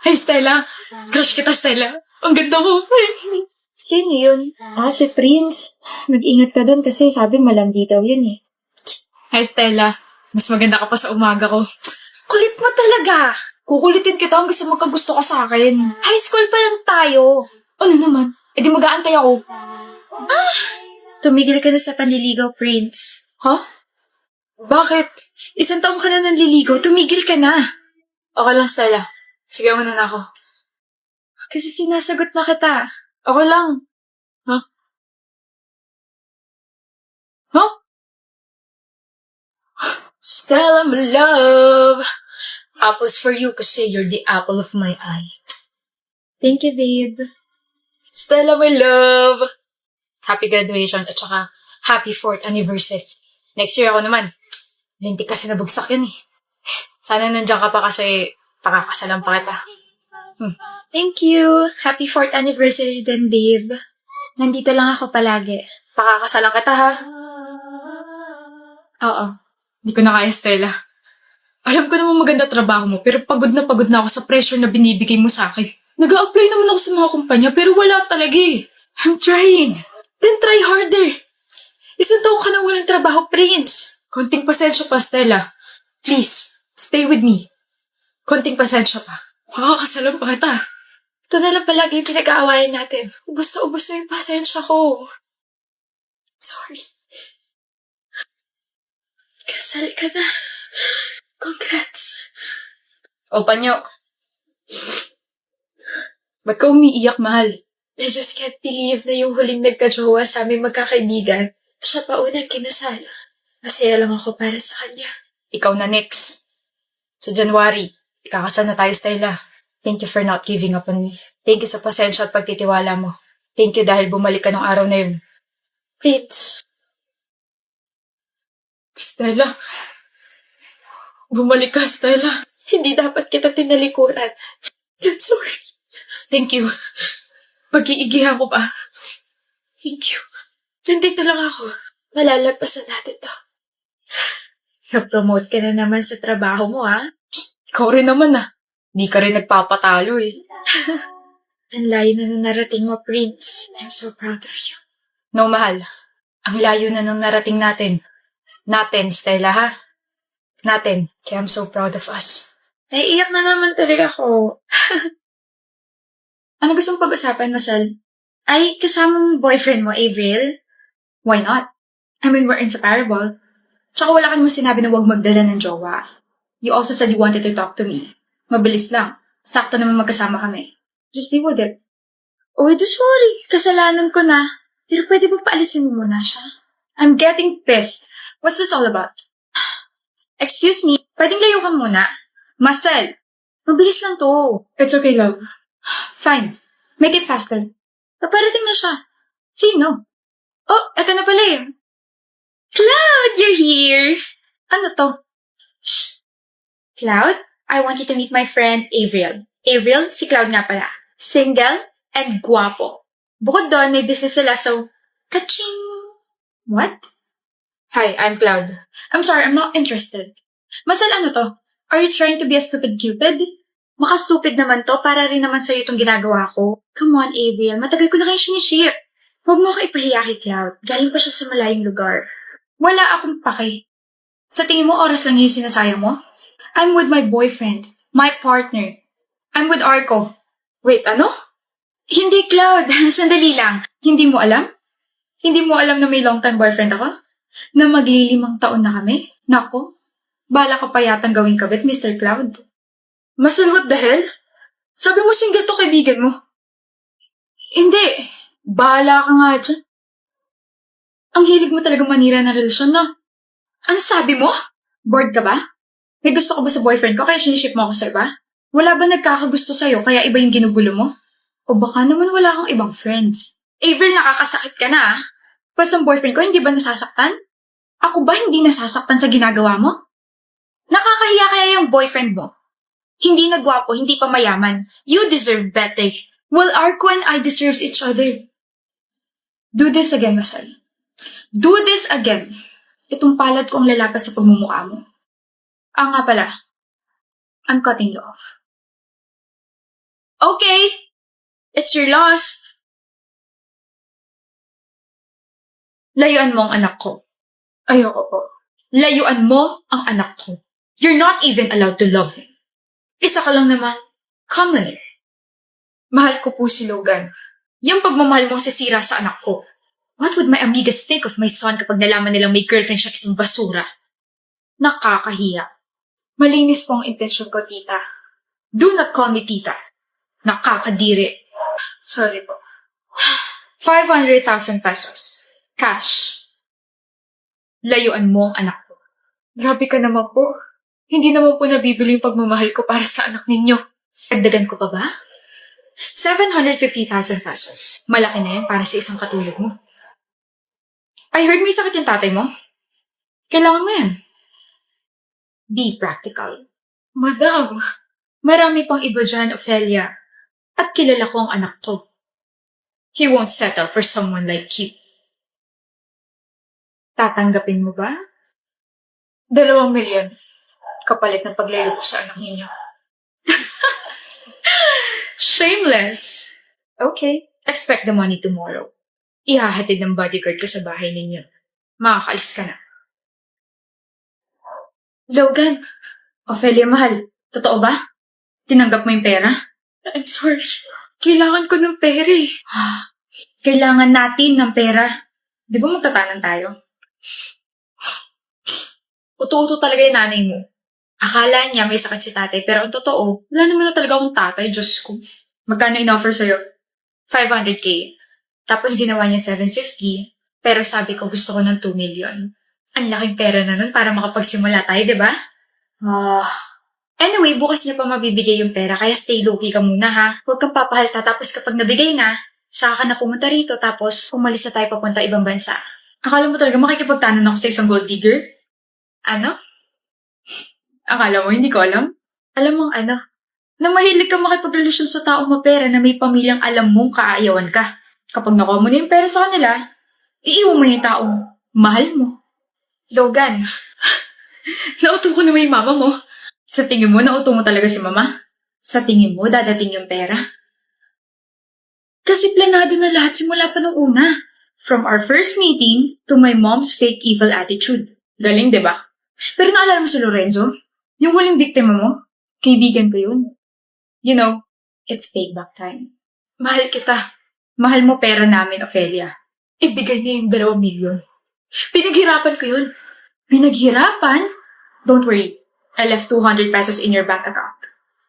Hi, Stella. Crush kita, Stella. Ang ganda mo. Sino yun? Si Prince. Mag-ingat ka dun kasi sabi malandi daw yun eh. Hi, Stella. Mas maganda ka pa sa umaga ko. Kulit mo talaga. Kukulitin kita hanggang sa magkagusto ka sa akin. High school pa lang tayo. Ano naman? E di mag-aantay ako. Tumigil ka na sa panliligaw, Prince. Ha? Bakit? 1 taon ka na nanliligaw, tumigil ka na. Okay lang, Stella. Sige, muna na ako. Kasi sinasagot na kita. Okay lang. Ha? Huh? Stella, my love. Apples for you kasi you're the apple of my eye. Thank you, babe. Stella, my love. Happy graduation at saka happy 4th anniversary. Next year ako naman. Lintik kasi nabugsak yun eh. Sana nandiyan ka pa kasi pakakasalan pa kita. Thank you. Happy 4th anniversary din, babe. Nandito lang ako palagi. Pakakasalan kita ha. Oo. Hindi ko na kaya, Stella. Alam ko namang maganda trabaho mo, pero pagod na ako sa pressure na binibigay mo sa akin. Nag-a-apply naman ako sa mga kumpanya, pero wala talaga eh. I'm trying. Then try harder. 1 taon ka na walang trabaho, Prince. Konting pasensya pa, Stella. Please, stay with me. Konting pasensya pa. Makakasalan pa kita. Ito na lang palagi yung pinag-aawayan natin. Ubus na yung pasensya ko. Sorry. Kasal ka na. Congrats. O, Panyo. Ba't ka umiiyak, mahal? I just can't believe na yung huling nagka-jowa sa aming magkakaibigan, siya pa unang kinasal. Masaya lang ako para sa kanya. Ikaw na next. Sa January, ikakasal na tayo, Stella. Thank you for not giving up on me. Thank you sa pasensya at pagtitiwala mo. Thank you dahil bumalik ka ng araw na yun. Prince, Stella. Bumalik ka, Stella. hindi dapat kita tinalikuran. I'm sorry. Thank you. Pag-iigihan ko pa. Thank you. Nandito lang ako. Malalagpasan natin to. Na-promote ka na naman sa trabaho mo, ha? Ikaw rin naman Di ka rin nagpapatalo eh. Ang layo na narating mo, Prince. I'm so proud of you. No, mahal. Ang layo na nang narating natin. Natin, Stella, ha? Natin. Kaya I'm so proud of us. Naiiyak na naman talaga ako. Ano gustong pag-usapan, Masal? Ay, kasama mo boyfriend mo, Avril? Why not? I mean, we're inseparable. Tsaka wala ka naman sinabi na huwag magdala ng jowa. You also said you wanted to talk to me. Mabilis lang. Sakto naman magkasama kami. Just deal with it. Oh, sorry. Kasalanan ko na. Pero pwede ba paalisin mo muna siya? I'm getting pissed. What's this all about? Excuse me, pwedeng layo ka muna. Marcel, mabilis lang to. It's okay, love. Fine. Make it faster. Paparating na siya. Sino? Oh, eto na pala eh. Cloud, you're here. Ano to? Shh. Cloud, I want you to meet my friend Avril. Avril, si Cloud nga pala. Single and guwapo. Bukod doon, may business sila, so, kaching! What? Hi, I'm Cloud. I'm sorry, I'm not interested. Masal, ano to? Are you trying to be a stupid cupid? Maka-stupid naman to, para rin naman sa'yo itong ginagawa ko. Come on, Avril, matagal ko na kayo siniship. Huwag mo ka ipahiya kay Cloud. Galing pa siya sa malayong lugar. Wala akong pake. Sa tingin mo, oras lang yung sinasayang mo? I'm with my boyfriend, my partner. I'm with Arco. Wait, ano? Hindi, Cloud. Sandali lang. Hindi mo alam? Hindi mo alam na may long-time boyfriend ako? Na magli5 taon na kami? Nako, bala ka pa yatang gawing kabit, Mr. Cloud. Masal, what the hell? Sabi mo single to kaibigan mo. Hindi. Bahala ka nga dyan. Ang hilig mo talagang manira ng relasyon, no? Ano sabi mo? Bored ka ba? May gusto ka ba sa boyfriend ko kaya siniship mo ako sa iba? Wala ba nagkakagusto sa'yo kaya iba yung ginugulo mo? O baka naman wala kang ibang friends? Avril, nakakasakit ka na, ah. Pas ang boyfriend ko, hindi ba nasasaktan? Ako ba hindi nasasaktan sa ginagawa mo? Nakakahiya kaya yung boyfriend mo? Hindi nagwapo, hindi pa mayaman. You deserve better. Well, Arco and I deserves each other. Do this again, Masal. Do this again. Itong palad ko ang lalapat sa pagmumukha mo. Nga pala, I'm cutting you off. Okay, it's your loss. Layuan mo ang anak ko. Ayoko po. Layuan mo ang anak ko. You're not even allowed to love him. Isa ka lang naman, commoner. Mahal ko po si Logan. Yung pagmamahal mo sisira sa anak ko. What would my amigas think of my son kapag nalaman nilang may girlfriend siya isang basura? Nakakahiya. Malinis po ang intensyon ko, tita. Do not call me tita. Nakakadiri. Sorry po. 500,000 pesos. Cash. Layuan mo ang anak ko. Grabe ka naman po. Hindi naman po nabibili yung pagmamahal ko para sa anak ninyo. Dagdagan ko pa ba? 750,000 pesos. Malaki na yan para sa isang katulad mo. I heard may sakit yung tatay mo. Kailangan mo yan. Be practical. Madam, Marami pang iba dyan, Ophelia. At kilala ko ang anak ko. He won't settle for someone like you. Tatanggapin mo ba? 2 milyon. Kapalit ng paglaylo ko sa anak ninyo. Shameless! Okay, expect the money tomorrow. Ihahatid ng bodyguard ko sa bahay ninyo. Makakaalis ka na. Logan! Ophelia, mahal. Totoo ba? Tinanggap mo yung pera? I'm sorry. Kailangan ko ng pera eh. Kailangan natin ng pera. Di ba magtatanan tayo? Uto-uto talaga yung nanay mo. Akala niya may sakit si tatay, pero ang totoo, wala naman na talaga akong tatay, Diyos ko. Magkano in-offer sa'yo? 500K. Tapos ginawa niya 750, pero sabi ko gusto ko ng 2 million. Ang laking pera na nun para makapagsimula tayo, di ba? Anyway, bukas niya pa mabibigay yung pera, kaya stay low-key ka muna ha. Huwag kang papahalta, tapos kapag nabigay na, saka ka na pumunta rito, tapos umalis na tayo papunta ibang bansa. Akala mo talaga makikipagtanan ako sa isang gold digger? Ano? Akala mo, hindi ko alam? Alam mong ano? Na mahilig ka makipagrelasyon sa taong mapera na may pamilyang alam mong kaaayawan ka. Kapag nakuha mo na yung pera sa kanila, iiwan mo yung taong mahal mo. Logan, nauto ko naman yung mama mo. Sa tingin mo, nauto mo talaga si mama? Sa tingin mo, dadating yung pera? Kasi planado na lahat simula pa nung una. From our first meeting to my mom's fake evil attitude. Galing, di ba? Pero naalala mo si Lorenzo? Yung huling biktima mo? Kaibigan ko yun. You know, it's payback time. Mahal kita. Mahal mo pera namin, Ophelia. Ibigay niya yung 2 milyon. Pinaghirapan ko yun. Pinaghirapan? Don't worry. I left 200 pesos in your bank account.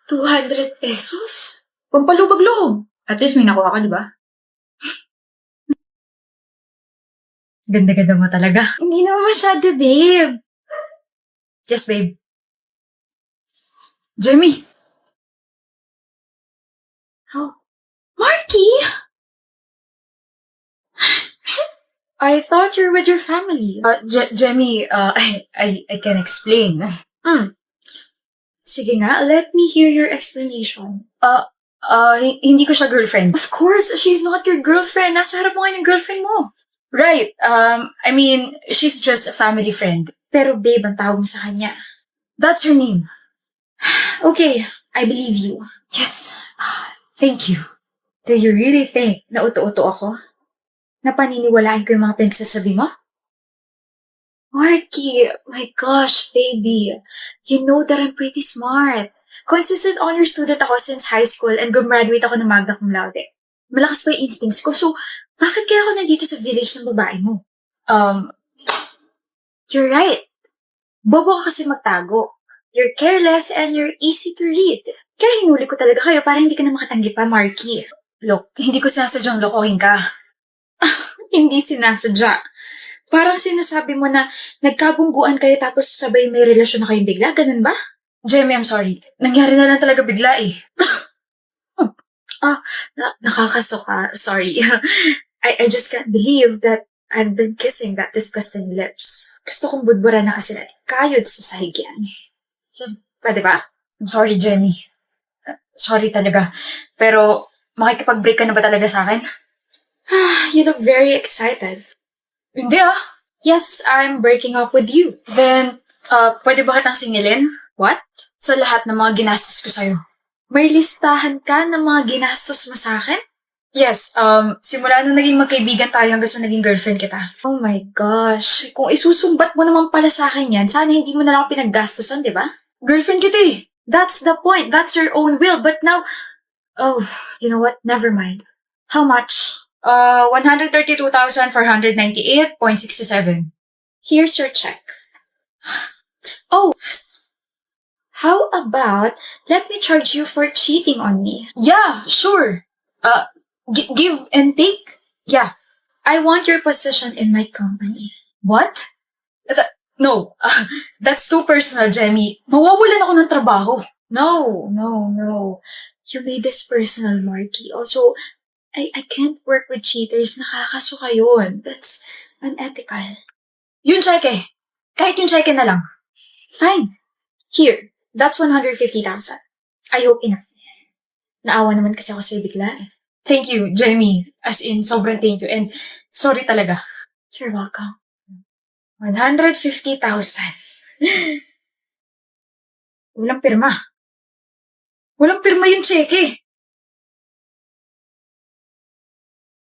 200 pesos? Pampalubag-loob. At least may nakuha ka, di ba? Ganda-ganda mo talaga. Hindi naman masyado, babe. Yes, babe. Jamie! Oh. Marky! I thought you're with your family. Jamie, I can explain. Sige nga, let me hear your explanation. Hindi ko siya girlfriend. Of course, she's not your girlfriend. Nasa harap mo nga yung girlfriend mo. Right, I mean, she's just a family friend. Pero babe, ang tawag mo sa kanya. That's her name. Okay, I believe you. Yes, thank you. Do you really think na uto-uto ako? Na paniniwalaan ko yung mga pinagsasabi mo? Marky, my gosh, baby. You know that I'm pretty smart. Consistent honor student ako since high school and gumraduate ako ng magna cum laude. Malakas pa yung instincts ko, so bakit kaya ako nandito sa village ng babae mo? You're right. Bobo ka kasi magtago. You're careless and you're easy to read. Kaya hinuli ko talaga kayo para hindi ka na makatanggi pa, Marky. Look, hindi ko sinasadyang lokohin ka. Hindi sinasadya. Parang sinasabi mo na nagkabungguan kayo tapos sabay may relasyon na kayong bigla, ganun ba? Jamie, I'm sorry. Nangyari na lang talaga bigla eh. Nakakasuka. Sorry. I just can't believe that I've been kissing that disgusting lips. Gusto kong budbura na kasi natin kayod sa sahigyan. Pwede ba? I'm sorry, Jamie. Sorry talaga. Pero, makikipag-break ka na ba talaga sa akin? You look very excited. Hindi Yes, I'm breaking up with you. Then, pwede ba kitang singilin? What? Sa lahat ng mga ginastos ko sa'yo. May listahan ka ng mga ginastos mo sa akin? Yes, simula nung naging magkaibigan tayo hanggang sa naging girlfriend kita. Oh my gosh, kung isusumbat mo naman pala sa akin yan, sana hindi mo na lang ako pinaggastusan, di ba? Girlfriend kita eh. That's the point. That's your own will. But now, oh, you know what? Never mind. How much? 132,498.67. Here's your check. Oh, how about let me charge you for cheating on me? Yeah, sure. Give and take? Yeah. I want your position in my company. What? No, that's too personal, Jemmy. Mawawalan ako ng trabaho. No. You made this personal, Marky. Also, I can't work with cheaters. Nakakasuka yun. That's unethical. Yung cheque. Kahit yung cheque na lang. Fine. Here, that's 150,000. I hope enough na yan. Naawa naman kasi ako sa'yo bigla eh. Thank you, Jamie. As in, sobrang thank you. And sorry talaga. You're welcome. 150,000. Walang pirma. Walang pirma yung cheque.